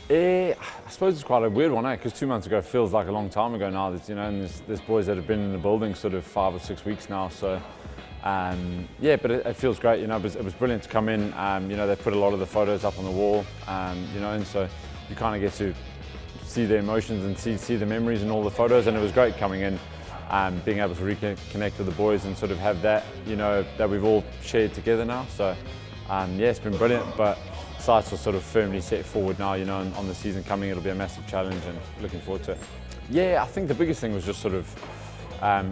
I suppose it's quite a weird one, because 2 months ago feels like a long time ago now. And there's boys that have been in the building sort of 5 or 6 weeks now. So yeah, but it feels great. It was brilliant to come in. They put a lot of the photos up on the wall. And so you kind of get to see the emotions and see the memories and all the photos. And it was great coming in, being able to reconnect with the boys and sort of have that, that we've all shared together now. So yeah, it's been brilliant. But sights are sort of firmly set forward now, on the season coming. It'll be a massive challenge and looking forward to it. Yeah, I think the biggest thing was just sort of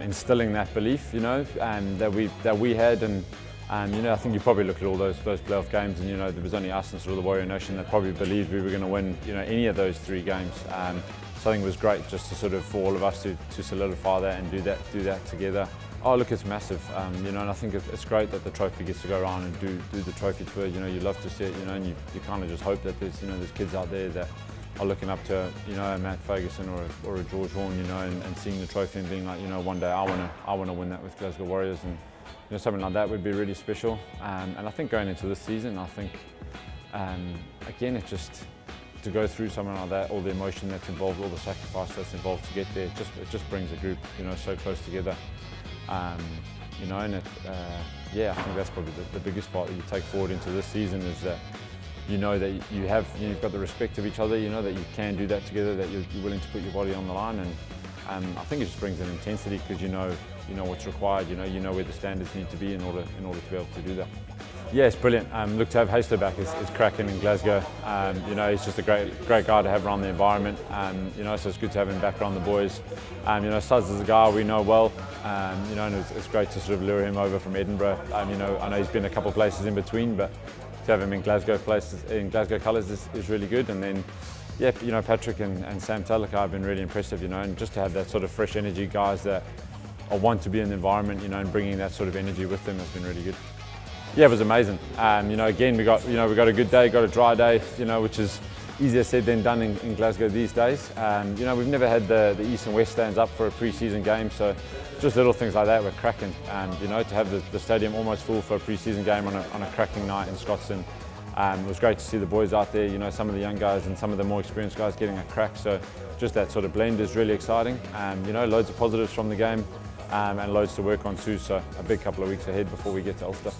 instilling that belief, that we had, and I think you probably look at all those playoff games, and there was only us and sort of the Warrior Nation that probably believed we were going to win, any of those 3 games. So I think it was great just to sort of, for all of us to solidify that and do that together. Oh, look, it's massive, and I think it's great that the trophy gets to go around and do the trophy tour. You love to see it, and you kind of just hope that there's kids out there that are looking up to a Matt Ferguson or a George Horn, and seeing the trophy and being like, one day I want to win that with Glasgow Warriors, and something like that would be really special. And I think going into this season, I think again, it's just to go through something like that, all the emotion that's involved, all the sacrifice that's involved to get there, it just brings a group, so close together. Yeah, I think that's probably the biggest part that you take forward into this season, is that that you've got the respect of each other, that you can do that together, that you're willing to put your body on the line, and I think it just brings an intensity, because you know what's required, you know where the standards need to be in order to be able to do that. Yeah, it's brilliant. Look, to have Hayster back is cracking in Glasgow. He's just a great guy to have around the environment. So it's good to have him back around the boys. Suds is a guy we know well. And it's great to sort of lure him over from Edinburgh. I know he's been a couple of places in between, but to have him in Glasgow colours is really good. And then, yeah, Patrick and Sam Talaka have been really impressive. And just to have that sort of fresh energy guys that want to be in the environment, and bringing that sort of energy with them has been really good. Yeah, it was amazing. Again, we got a good day, got a dry day, which is easier said than done in Glasgow these days. We've never had the East and West stands up for a pre-season game, so just little things like that were cracking. To have the stadium almost full for a pre-season game on a cracking night in Scotstoun. It was great to see the boys out there, some of the young guys and some of the more experienced guys getting a crack. So just that sort of blend is really exciting. Loads of positives from the game, and loads to work on too. So a big couple of weeks ahead before we get to Ulster.